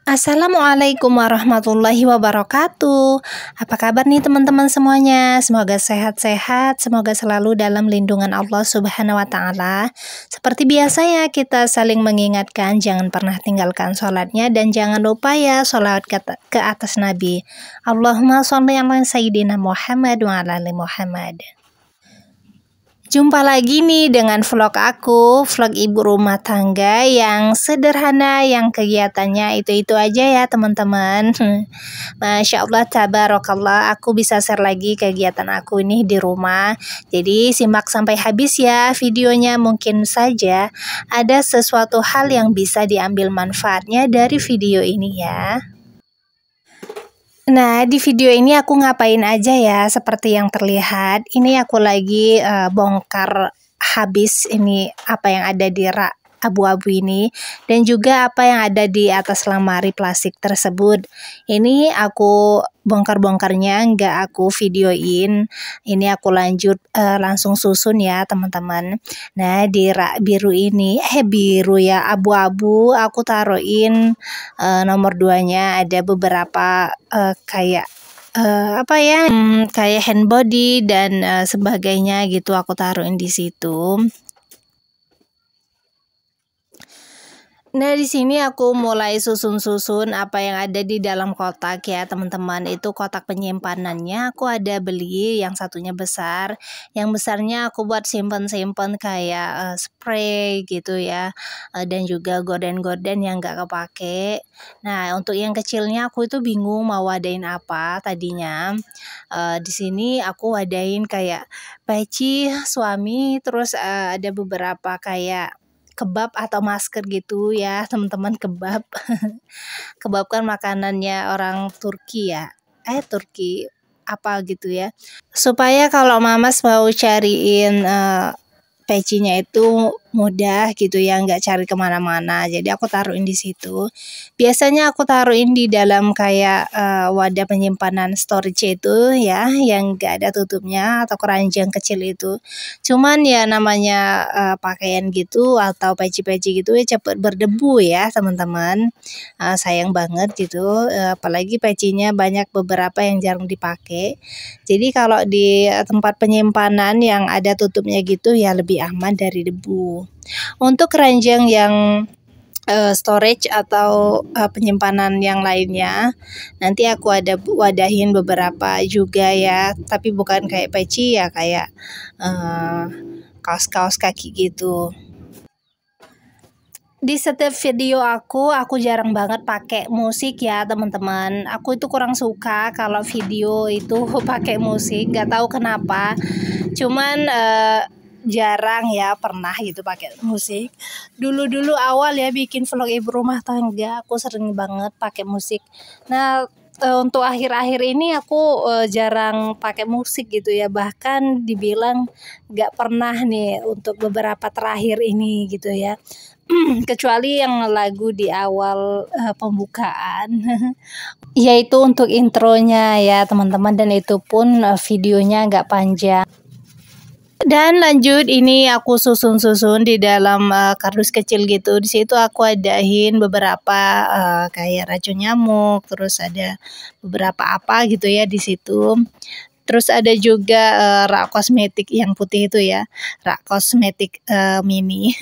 Assalamualaikum warahmatullahi wabarakatuh. Apa kabar nih teman-teman semuanya? Semoga sehat-sehat, semoga selalu dalam lindungan Allah Subhanahu wa taala. Seperti biasa ya, kita saling mengingatkan jangan pernah tinggalkan sholatnya dan jangan lupa ya sholat ke atas Nabi. Allahumma sholli ala sayyidina Muhammad wa ala ali Muhammad. Jumpa lagi nih dengan vlog aku, vlog ibu rumah tangga yang sederhana, yang kegiatannya itu-itu aja ya teman-teman. Masya Allah, tabarakallah, aku bisa share lagi kegiatan aku ini di rumah. Jadi simak sampai habis ya videonya, mungkin saja ada sesuatu hal yang bisa diambil manfaatnya dari video ini ya. Nah, di video ini aku ngapain aja ya, seperti yang terlihat. Ini aku lagi bongkar habis ini apa yang ada di rak abu-abu ini, dan juga apa yang ada di atas lemari plastik tersebut. Ini aku bongkar-bongkarnya, nggak aku videoin. Ini aku lanjut langsung susun ya teman-teman. Nah, di rak biru ini, biru ya, abu-abu, aku taruhin nomor 2-nya ada beberapa kayak kayak hand body dan sebagainya gitu, aku taruhin di situ. Nah, di sini aku mulai susun-susun apa yang ada di dalam kotak ya teman-teman. Itu kotak penyimpanannya aku ada beli, yang satunya besar. Yang besarnya aku buat simpen-simpen kayak spray gitu ya, dan juga gorden-gorden yang gak kepake. Nah, untuk yang kecilnya aku itu bingung mau wadain apa tadinya. Di sini aku wadain kayak peci suami, terus ada beberapa kayak kebab atau masker gitu ya teman-teman. Kebab kebab kan makanannya orang Turki ya, Turki apa gitu ya, supaya kalau mamas mau cariin pecinya itu mudah gitu ya, nggak cari kemana-mana. Jadi aku taruhin di situ. Biasanya aku taruhin di dalam kayak wadah penyimpanan storage itu ya, yang nggak ada tutupnya atau keranjang kecil itu. Cuman ya namanya pakaian gitu atau peci-peci gitu ya cepet berdebu ya teman-teman. Sayang banget gitu, apalagi pecinya banyak beberapa yang jarang dipakai. Jadi kalau di tempat penyimpanan yang ada tutupnya gitu ya lebih aman dari debu. Untuk keranjang yang storage atau penyimpanan yang lainnya, nanti aku ada wadahin beberapa juga ya, tapi bukan kayak peci ya, kayak kaos-kaos kaki gitu. Di setiap video aku jarang banget pakai musik ya teman-teman. Aku itu kurang suka kalau video itu pakai musik, nggak tahu kenapa. Cuman jarang ya pernah gitu pakai musik. Dulu awal ya bikin vlog ibu rumah tangga, aku sering banget pakai musik. Nah, untuk akhir-akhir ini aku jarang pakai musik gitu ya, bahkan dibilang nggak pernah nih untuk beberapa terakhir ini gitu ya. Kecuali yang lagu di awal pembukaan yaitu untuk intronya ya teman-teman, dan itu pun videonya nggak panjang. Dan lanjut, ini aku susun-susun di dalam kardus kecil gitu. Di situ aku adain beberapa kayak racun nyamuk, terus ada beberapa apa gitu ya di situ. Terus ada juga rak kosmetik yang putih itu ya, rak kosmetik mini.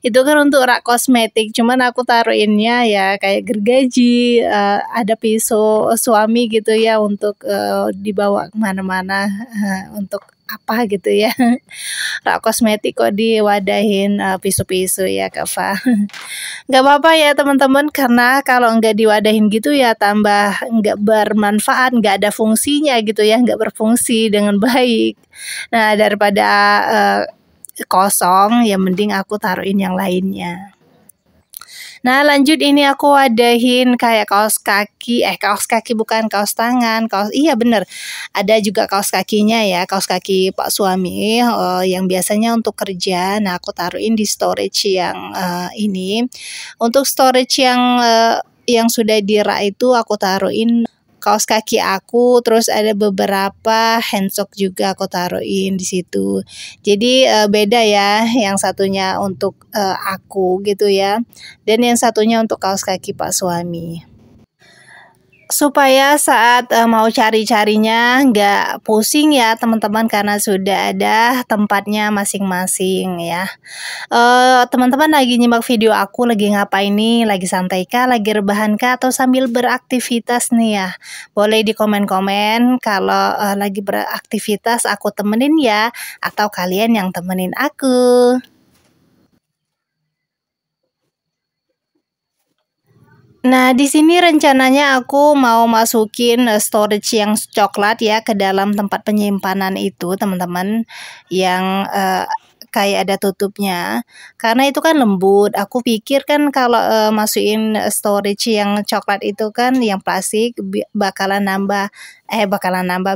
Itu kan untuk rak kosmetik, cuman aku taruhinnya ya kayak gergaji, ada pisau suami gitu ya untuk dibawa kemana-mana, untuk apa gitu ya. Rak kosmetik kok diwadahin pisau-pisau ya Kak Fa. Nggak apa-apa ya teman-teman, karena kalau nggak diwadahin gitu ya tambah nggak bermanfaat, nggak ada fungsinya gitu ya, nggak berfungsi dengan baik. Nah, daripada kosong ya mending aku taruhin yang lainnya. Nah, lanjut, ini aku wadahin kayak kaos kaki bukan kaos tangan, iya bener, ada juga kaos kakinya ya, kaos kaki Pak suami yang biasanya untuk kerja. Nah, aku taruhin di storage yang ini. Untuk storage yang sudah di-rak itu aku taruhin kaos kaki aku, terus ada beberapa handsock juga aku taruhin di situ. Jadi beda ya, yang satunya untuk aku gitu ya, dan yang satunya untuk kaos kaki Pak suami. supaya saat mau cari-carinya nggak pusing ya teman-teman, karena sudah ada tempatnya masing-masing ya. Teman-teman lagi nyimak video aku lagi ngapain nih? Lagi santai kah? Lagi rebahan kah? Atau sambil beraktivitas nih ya? Boleh di komen-komen kalau lagi beraktivitas aku temenin ya, atau kalian yang temenin aku. Nah, di sini rencananya aku mau masukin storage yang coklat ya ke dalam tempat penyimpanan itu, teman-teman, yang kayak ada tutupnya. Karena itu kan lembut. Aku pikir kan kalau masukin storage yang coklat itu kan yang plastik bakalan nambah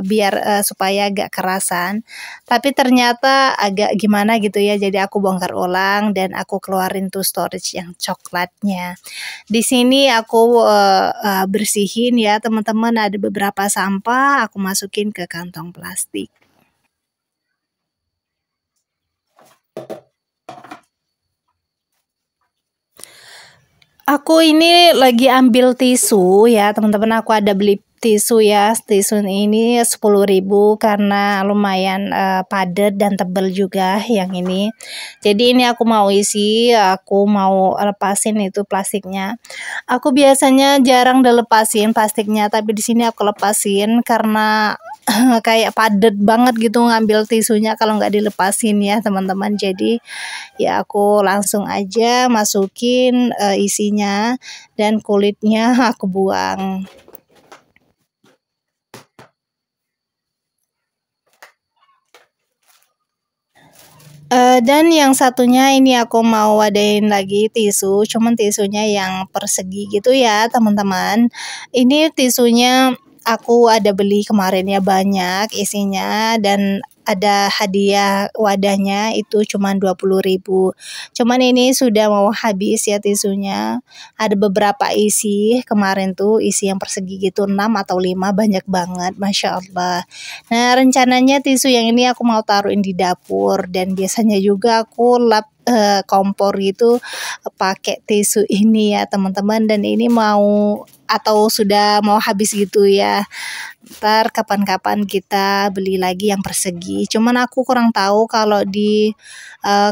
biar supaya agak kerasan. Tapi ternyata agak gimana gitu ya. Jadi aku bongkar ulang dan aku keluarin tuh storage yang coklatnya. Di sini aku bersihin ya teman-teman, ada beberapa sampah aku masukin ke kantong plastik. Aku ini lagi ambil tisu ya teman-teman, aku ada beli tisu ya. Tisu ini 10.000 karena lumayan padat dan tebal juga yang ini. Jadi ini aku mau aku mau lepasin itu plastiknya. Aku biasanya jarang dilepasin plastiknya, tapi di sini aku lepasin karena kayak padet banget gitu ngambil tisunya kalau nggak dilepasin ya teman-teman. Jadi ya aku langsung aja masukin isinya dan kulitnya aku buang. Dan yang satunya ini aku mau wadain lagi tisu, cuman tisunya yang persegi gitu ya teman-teman. Ini tisunya aku ada beli kemarin ya, banyak isinya dan ada hadiah wadahnya itu cuman 20.000. Cuman ini sudah mau habis ya tisunya. Ada beberapa isi kemarin tuh, isi yang persegi gitu 6 atau 5, banyak banget, Masya Allah. Nah, rencananya tisu yang ini aku mau taruhin di dapur, dan biasanya juga aku lap kompor gitu pakai tisu ini ya teman-teman, dan ini mau atau sudah mau habis gitu ya. Ntar kapan-kapan kita beli lagi yang persegi. Cuman aku kurang tahu kalau di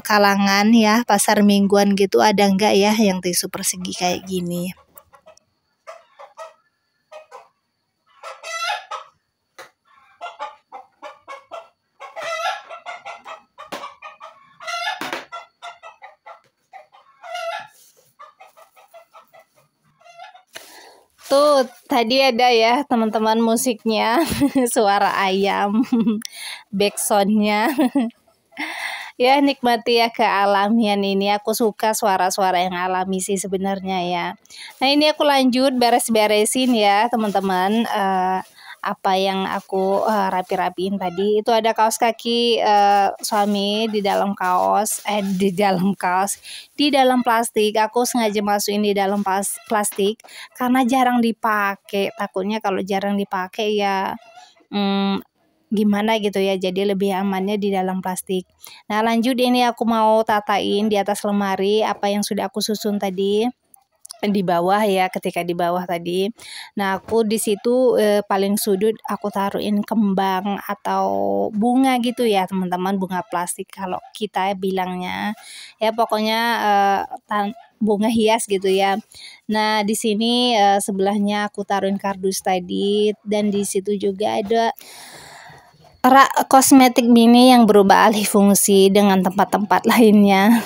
kalangan ya pasar mingguan gitu ada enggak ya yang tisu persegi kayak gini. Tuh, tadi ada ya teman-teman musiknya, suara ayam, backsoundnya. Ya, nikmati ya kealamian ini. Aku suka suara-suara yang alami sih sebenarnya ya. Nah, ini aku lanjut beres-beresin ya teman-teman. Apa yang aku rapi-rapiin tadi itu ada kaos kaki suami di dalam di dalam plastik. Aku sengaja masukin di dalam plastik karena jarang dipakai. Takutnya kalau jarang dipakai ya gimana gitu ya, jadi lebih amannya di dalam plastik. Nah, lanjut ini aku mau tatain di atas lemari apa yang sudah aku susun tadi di bawah ya, ketika di bawah tadi. Nah, aku di situ paling sudut aku taruhin kembang atau bunga gitu ya teman-teman, bunga plastik kalau kita bilangnya ya, pokoknya bunga hias gitu ya. Nah, di sini sebelahnya aku taruhin kardus tadi, dan di situ juga ada rak kosmetik mini yang berubah alih fungsi dengan tempat-tempat lainnya.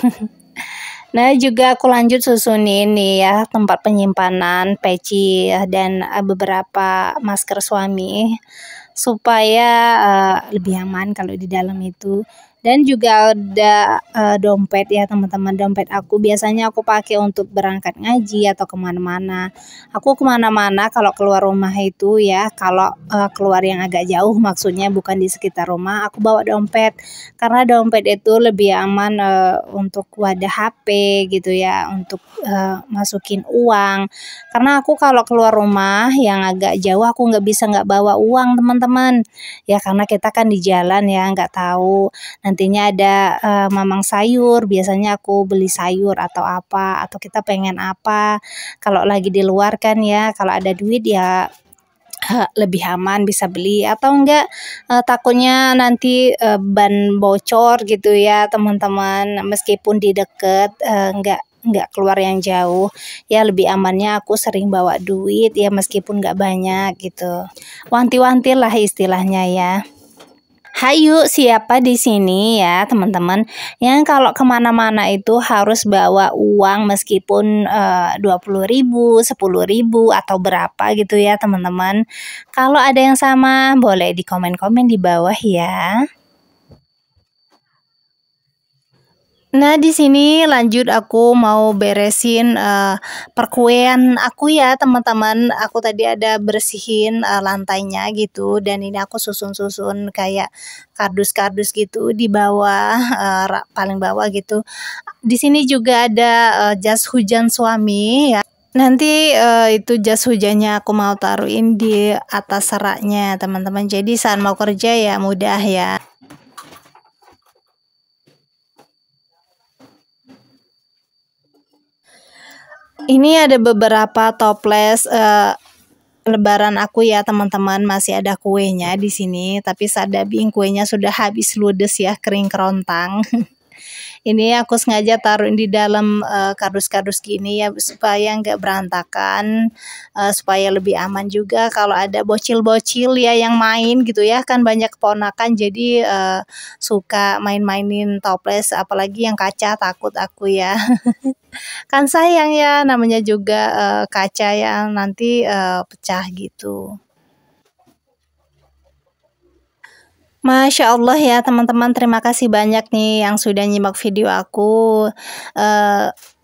Nah, juga aku lanjut susunin nih ya tempat penyimpanan peci dan beberapa masker suami supaya lebih aman kalau di dalam itu. Dan juga ada dompet ya teman-teman. Dompet aku biasanya aku pakai untuk berangkat ngaji atau kemana-mana. Aku kemana-mana kalau keluar rumah itu ya, kalau keluar yang agak jauh, maksudnya bukan di sekitar rumah, aku bawa dompet. Karena dompet itu lebih aman untuk wadah HP gitu ya, untuk masukin uang. Karena aku kalau keluar rumah yang agak jauh aku nggak bawa uang teman-teman. Ya karena kita kan di jalan ya, nggak tahu nantinya ada mamang sayur, biasanya aku beli sayur atau apa, atau kita pengen apa. Kalau lagi di luar kan ya, kalau ada duit ya lebih aman bisa beli, atau enggak takutnya nanti ban bocor gitu ya teman-teman, meskipun di deket enggak keluar yang jauh ya, lebih amannya aku sering bawa duit ya meskipun enggak banyak gitu, wanti-wanti lah istilahnya ya. Hayu, siapa di sini ya teman-teman yang kalau kemana-mana itu harus bawa uang meskipun 20.000, 10.000 atau berapa gitu ya teman-teman. Kalau ada yang sama boleh di komen-komen di bawah ya. Nah, di sini lanjut aku mau beresin perkuean aku ya, teman-teman. Aku tadi ada bersihin lantainya gitu, dan ini aku susun-susun kayak kardus-kardus gitu di bawah, paling bawah gitu. Di sini juga ada jas hujan suami ya. Nanti itu jas hujannya aku mau taruhin di atas seraknya, teman-teman. Jadi saat mau kerja ya mudah ya. Ini ada beberapa toples lebaran aku ya teman-teman, masih ada kuenya di sini, tapi sadabing kuenya sudah habis ludes ya, kering kerontang. Ini aku sengaja taruh di dalam kardus-kardus gini ya supaya nggak berantakan, supaya lebih aman juga kalau ada bocil-bocil ya yang main gitu ya, kan banyak keponakan jadi suka main-mainin toples, apalagi yang kaca, takut aku ya. Kan sayang ya, namanya juga kaca yang nanti pecah gitu. Masya Allah ya teman-teman, terima kasih banyak nih yang sudah nyimak video aku.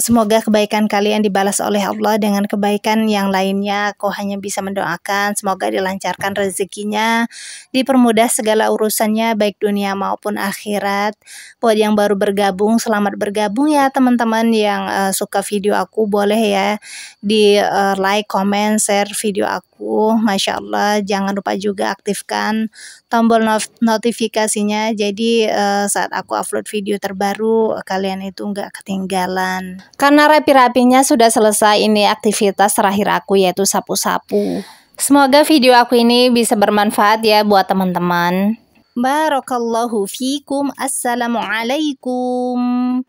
Semoga kebaikan kalian dibalas oleh Allah dengan kebaikan yang lainnya. Aku hanya bisa mendoakan semoga dilancarkan rezekinya, dipermudah segala urusannya baik dunia maupun akhirat. Buat yang baru bergabung, selamat bergabung ya teman-teman. Yang suka video aku boleh ya di like, comment, share video aku. Masya Allah, jangan lupa juga aktifkan tombol notifikasinya, jadi saat aku upload video terbaru kalian itu nggak ketinggalan. Karena rapi-rapinya sudah selesai, ini aktivitas terakhir aku yaitu sapu-sapu. Semoga video aku ini bisa bermanfaat ya buat teman-teman. Barakallahu fikum. Assalamualaikum.